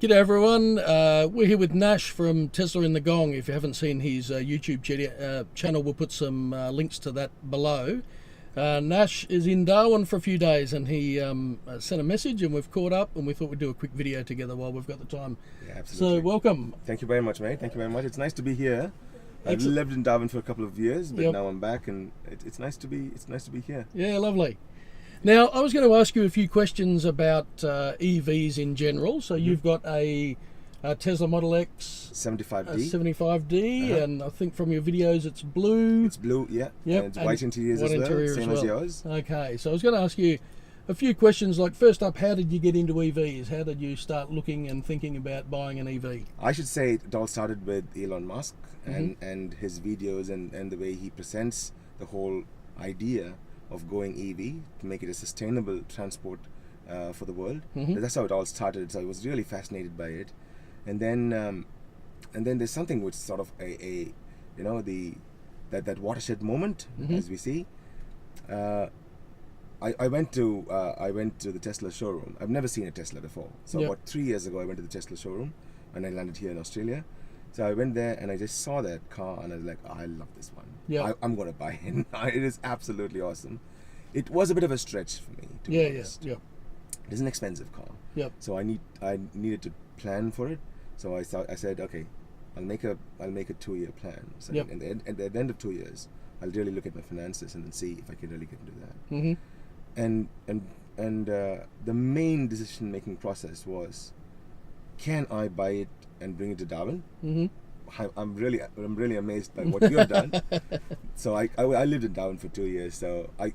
G'day everyone, we're here with Nash from Tesla in the Gong. If you haven't seen his YouTube channel, we'll put some links to that below. Nash is in Darwin for a few days and he sent a message and we've caught up and we thought we'd do a quick video together while we've got the time. Yeah, absolutely. So welcome. Thank you very much, mate. Thank you very much. It's nice to be here. I've Excellent. lived in Darwin for a couple of years, but Yep. now I'm back and it's nice to be here. Yeah, lovely. Now, I was going to ask you a few questions about EVs in general. So you've got a Tesla Model X 75D. 75D, Uh-huh. and I think from your videos it's blue. It's blue, yeah. Yep, And it's and white interiors white as well, interior same as as well. yours. Okay, so I was going to ask you a few questions. Like, first up, how did you get into EVs? How did you start looking and thinking about buying an EV? I should say it all started with Elon Musk and his videos and the way he presents the whole idea of going EV to make it a sustainable transport for the world. That's how it all started. So I was really fascinated by it, and then there's something which sort of that watershed moment, as we see. I went to the Tesla showroom. I've never seen a Tesla before. So Yep. about 3 years ago, I went to the Tesla showroom, and I landed here in Australia. So I went there and I just saw that car and I was like, oh, I love this one. Yeah. I'm going to buy it. It is absolutely awesome. It was a bit of a stretch for me, to be honest. Yeah. It's an expensive car. Yep. So I needed to plan for it. So I said, okay, I'll make a 2-year plan. So Yep. and at the end of 2 years, I'll really look at my finances and then see if I can really get into that. Mm-hmm. And the main decision making process was, can I buy it and bring it to Darwin? Mm-hmm. I'm really amazed by what you have done. So I lived in Darwin for 2 years, so I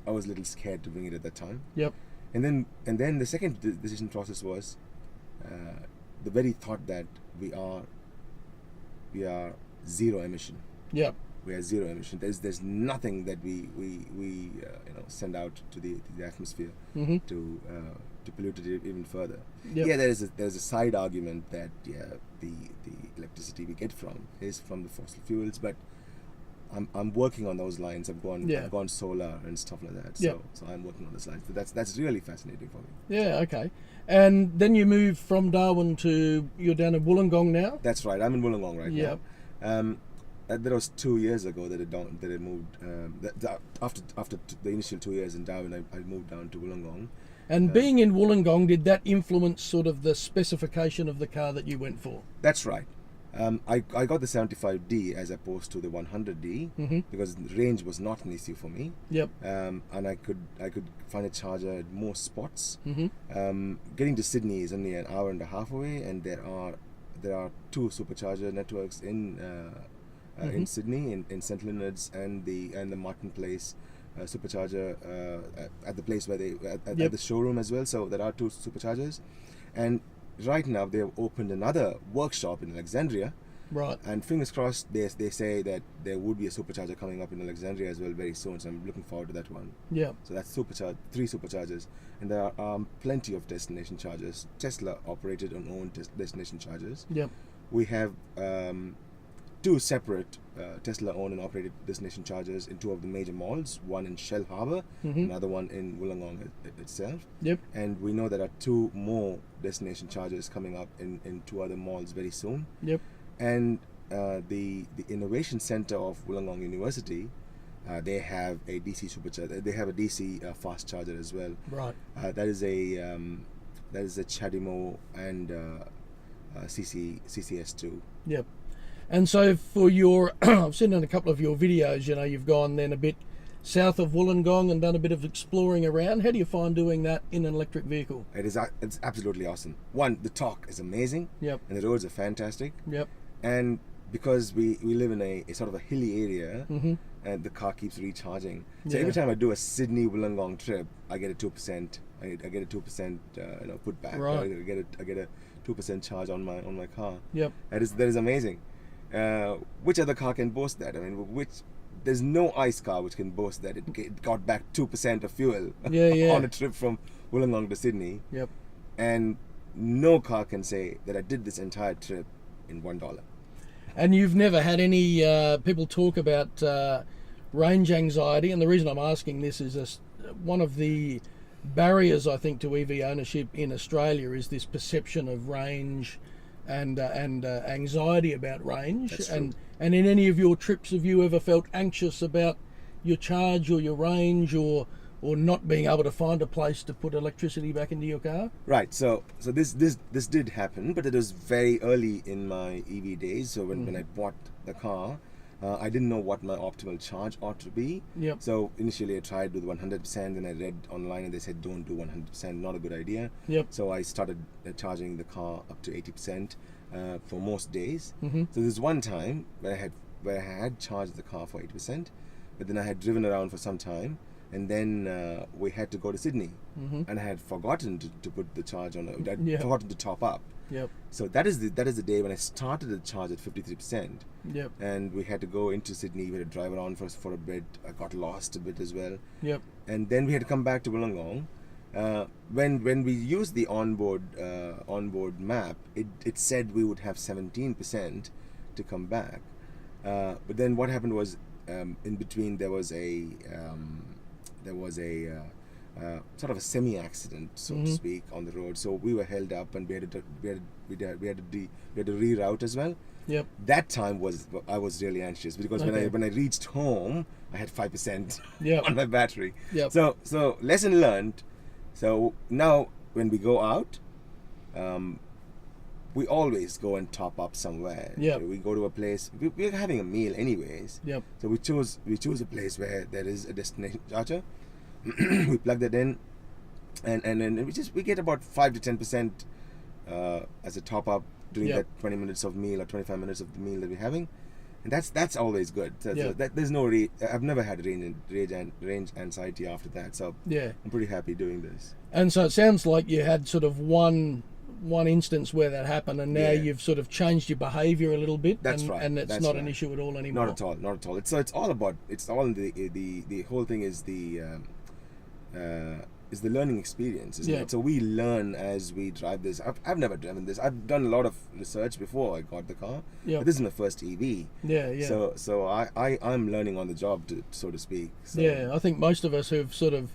was a little scared to bring it at that time. Yep. And then the second decision process was the very thought that we are zero emission. Yep. We are zero emission. There's nothing that we send out to the atmosphere Mm-hmm. to pollute it even further. Yep. Yeah, there's a side argument that the electricity we get from is from the fossil fuels, but I'm working on those lines. I've gone solar and stuff like that. Yep. So I'm working on those lines. So that's really fascinating for me. Yeah, okay. And then you moved from Darwin you're down in Wollongong now? That's right. I'm in Wollongong right Yep. now. That was 2 years ago that I moved. After the initial 2 years in Darwin, I moved down to Wollongong. And being in Wollongong, did that influence sort of the specification of the car that you went for? That's right. I got the 75D as opposed to the 100D because the range was not an issue for me. Yep. And I could find a charger at most spots. Mm-hmm. Getting to Sydney is only an hour and a half away, and there are 2 supercharger networks in Sydney, in St Leonard's and the Martin Place supercharger at the place where at the showroom as well. So there are 2 superchargers, and right now they've opened another workshop in Alexandria. Right. And fingers crossed, they say that there would be a supercharger coming up in Alexandria as well very soon. So I'm looking forward to that one. Yeah. So that's 3 superchargers, and there are plenty of destination chargers, Tesla operated and owned destination chargers. Yep. We have 2 separate Tesla owned and operated destination chargers in 2 of the major malls, one in Shell Harbour, another one in Wollongong itself. Yep. And we know there are 2 more destination chargers coming up in 2 other malls very soon. Yep. And the Innovation Centre of Wollongong University, they have a DC supercharger. They have a DC fast charger as well. Right. That is a CHAdeMO and CCS2. Yep. And so for your, I've seen in a couple of your videos, you've gone then a bit south of Wollongong and done a bit of exploring around. How do you find doing that in an electric vehicle? It's absolutely awesome. One, the torque is amazing. Yep. And the roads are fantastic. Yep. And because we live in a sort of a hilly area, and the car keeps recharging. So Yeah. every time I do a Sydney Wollongong trip, I get a 2%. I get a 2% put back. Right. I get a 2% charge on my car. Yep. That is amazing. Which other car can boast that? I mean, there's no ICE car which can boast that it got back 2% of fuel Yeah. on a trip from Wollongong to Sydney. Yep. And no car can say that I did this entire trip in $1. And you've never had any people talk about range anxiety, and the reason I'm asking this is one of the barriers, I think, to EV ownership in Australia is this perception of range and anxiety about range. That's and true. and in any of your trips, have you ever felt anxious about your charge or your range, or not being able to find a place to put electricity back into your car? Right. So this did happen, but it was very early in my EV days. So when I bought the car, I didn't know what my optimal charge ought to be. Yep. So initially I tried with 100%, and I read online and they said don't do 100%, not a good idea. Yep. So I started charging the car up to 80% for most days. Mm-hmm. So there's one time where I had charged the car for 80%, but then I had driven around for some time, and then we had to go to Sydney, and I had forgotten to put the charge on. I'd Yep. forgotten to top up. Yep. So that is the day when I started the charge at 53%, Yep. and we had to go into Sydney. We had to drive around for a bit. I got lost a bit as well, Yep. and then we had to come back to Wollongong. When we used the onboard map, it said we would have 17% to come back. But then what happened was, in between there was a sort of a semi-accident, so to speak, on the road. So we were held up, and we had to reroute as well. Yep. That time I was really anxious, because Okay. when I reached home, I had 5% Yep. on my battery. Yep. So lesson learned. So now when we go out, we always go and top up somewhere. Yep. We go to a place. We're having a meal anyways. Yep. So we choose a place where there is a destination charger. We plug that in, and then we get about 5 to 10% as a top up during Yep. that 20 minutes of meal or 25 minutes of the meal that we're having, and that's always good. So Yep. there's no I've never had range anxiety after that, so Yeah. I'm pretty happy doing this. And so it sounds like you had sort of one instance where that happened, and now Yeah. you've sort of changed your behaviour a little bit. That's and, right, And it's that's not an right. issue at all anymore. Not at all. It's all about. It's all the whole thing is the learning experience, isn't Yeah. it? So we learn as we drive this. I've never driven this. I've done a lot of research before I got the car. Yep. But this is my first EV. Yeah, yeah. So I'm learning on the job, so to speak. So, Yeah, I think most of us who've sort of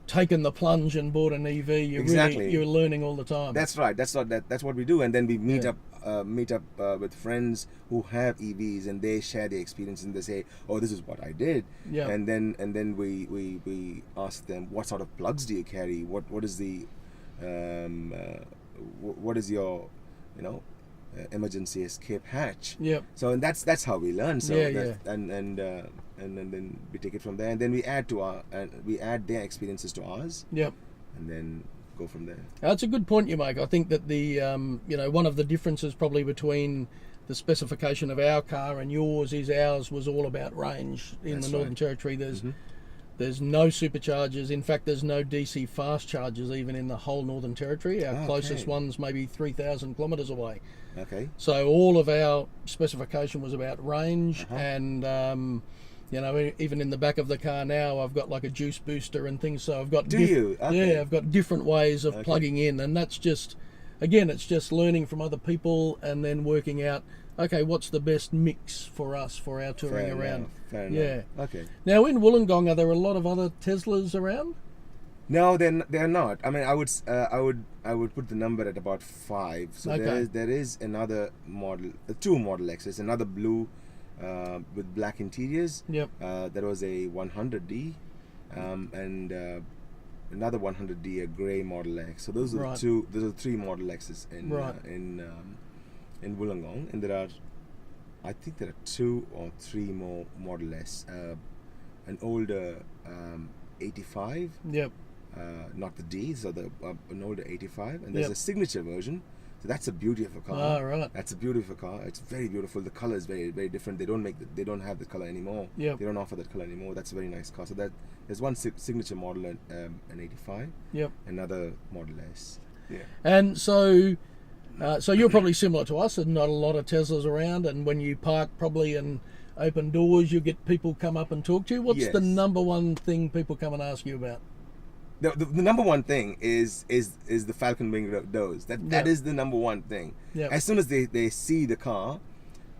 taken the plunge and bought an EV, Exactly. you're learning all the time. That's right. That's what we do, and then we meet Yeah. up with friends who have EVs, and they share their experience, and they say, "Oh, this is what I did." Yeah. And then we ask them, "What sort of plugs do you carry? What is the what is your emergency escape hatch?" Yep. So and that's how we learn. So Yeah, that, and then we take it from there, and then we add their experiences to ours, Yep. and then go from there. That's a good point you make. I think that the one of the differences probably between the specification of our car and yours is ours was all about range in That's the Northern right. Territory. There's no superchargers. In fact, there's no DC fast chargers even in the whole Northern Territory. Our closest Okay. one's maybe 3,000 kilometres away. Okay. So all of our specification was about range, Uh-huh. and even in the back of the car now, I've got like a juice booster and things. So I've got Do you? Okay. Yeah, I've got different ways of Okay. plugging in, and that's just, again, it's just learning from other people and then working out, okay, what's the best mix for us for our touring around. Fair Yeah. enough. Okay. Now in Wollongong, are there a lot of other Teslas around? No, they're not. I mean, I would put the number at about 5. So Okay. there is another model, 2 Model X's, another blue with black interiors. Yep. There was a 100D, and another 100D, a grey Model X. So those are Right. the two. Those are 3 Model X's Right. In Wollongong, and I think there are 2 or 3 more Model S. An older 85. Yep. Not the D, so an older 85, and there's Yep. a signature version. So that's a beauty of a car. Ah, right. That's a beautiful car. It's very beautiful. The color is very, very different. They don't have the color anymore. Yep. They don't offer that color anymore. That's a very nice car. So there's one signature model, an 85, Yep. another Model S. Yeah. And so you're probably similar to us, and not a lot of Teslas around. And when you park probably and open doors, you get people come up and talk to you. What's the Yes. number one thing people come and ask you about? The number one thing is the Falcon Wing doors. That Yeah. is the number one thing. Yeah. As soon as they see the car,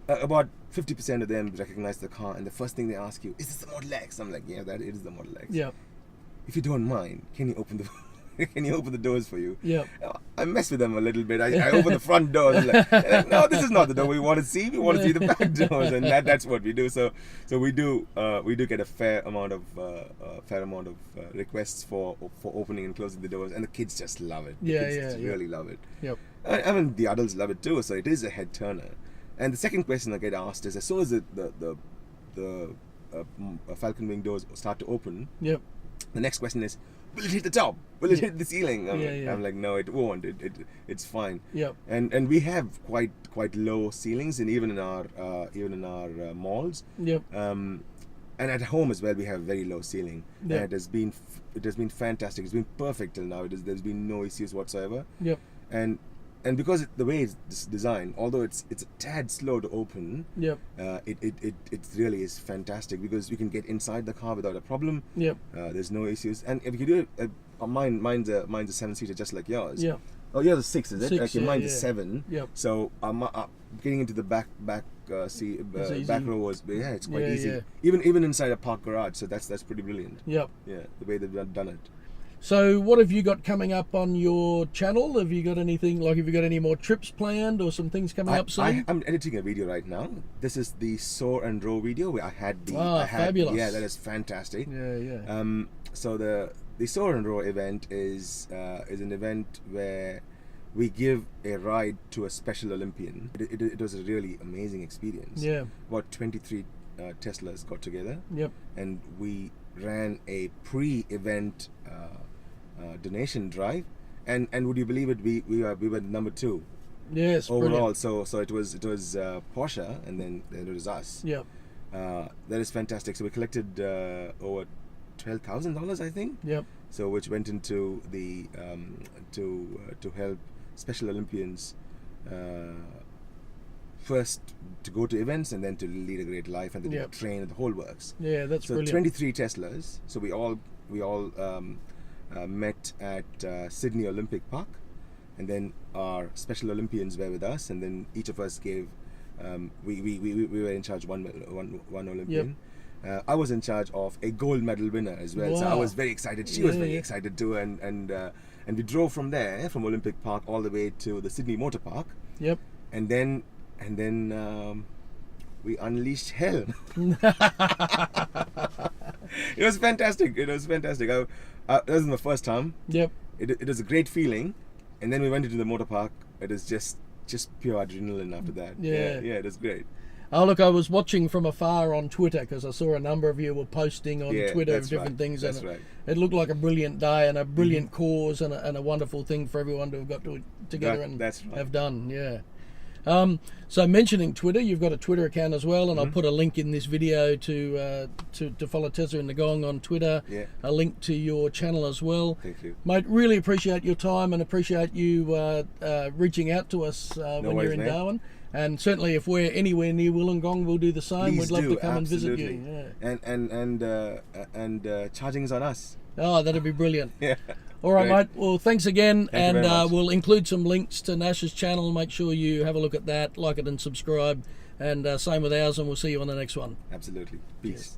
about 50% of them recognize the car, and the first thing they ask you, "Is this the Model X?" I'm like, "Yeah, that is the Model X." Yeah. if you don't mind, can you open the can you open the doors for you? Yep. I mess with them a little bit. I open the front doors. I'm like, no, this is not the door we want to see. We want to see the back doors, and that's what we do. So we do get a fair amount of requests for opening and closing the doors, and the kids just love it. The kids just really love it. Yep. I mean, the adults love it too. So it is a head turner. And the second question I get asked is, as soon as the falcon wing doors start to open, Yep. the next question is, will it hit the top? Will it hit the ceiling? Yeah, I'm like, no, it won't. It's fine. Yep. And we have quite low ceilings, and even in our malls. Yep. And at home as well, we have very low ceiling. Yep. And it has been fantastic. It's been perfect till now. There's been no issues whatsoever. Yep. And because the way it's designed, although it's a tad slow to open, Yep. it really is fantastic because we can get inside the car without a problem. Yep. There's no issues, and if you do it, mine's a 7-seater just like yours. Yeah. Oh, yours is 6, is it? 6, okay, yeah, mine's a 7. Yep. So getting into the back row was it's quite easy. Yeah. Even inside a parked garage. So that's pretty brilliant. Yep. Yeah, the way they've done it. So what have you got coming up on your channel? Have you got anything, like, have you got any more trips planned or some things coming up soon? I'm editing a video right now. This is the Soar and Row video where I had fabulous. Yeah, that is fantastic. Yeah. So the Soar and Row event is an event where we give a ride to a Special Olympian. It was a really amazing experience. Yeah. About 23 Teslas got together. Yep. And we ran a pre-event donation drive, and would you believe it? We were number 2. Yes. Overall. Brilliant. So it was Porsche, and then it was us. Yep. That is fantastic. So we collected over $12,000, I think. Yep. So which went into the to help Special Olympians first to go to events and then to lead a great life and then to train and the whole works. Yeah, that's so brilliant. 23 Teslas. So we all met at Sydney Olympic Park, and then our Special Olympians were with us, and then each of us gave. We were in charge of one Olympian. Yep. I was in charge of a gold medal winner as well. Wow. So I was very excited. She was very excited too, and we drove from there, from Olympic Park, all the way to the Sydney Motor Park. Yep. And then we unleashed hell. It was fantastic. That was my first time. Yep. It was a great feeling, and then we went into the motor park. It was just pure adrenaline after that. Yeah, it was great. Oh, look, I was watching from afar on Twitter because I saw a number of you were posting on Twitter of different things. That's and right. It looked like a brilliant day and a brilliant cause and a wonderful thing for everyone to have got together and have done. Yeah. So mentioning Twitter, you've got a Twitter account as well, and I'll put a link in this video to follow Tesla in the Gong on Twitter. Yeah. A link to your channel as well. Thank you, mate. Really appreciate your time and appreciate you reaching out to us when you're in Darwin. And certainly, if we're anywhere near Wollongong, we'll do the same. Please We'd love to come absolutely. and visit you. Yeah. And charging is on us. Oh, that'd be brilliant. Yeah. All right, mate. Well, thanks again. Thank you very much. We'll include some links to Nash's channel. Make sure you have a look at that, like it and subscribe. And same with ours, and we'll see you on the next one. Absolutely. Peace. Cheers.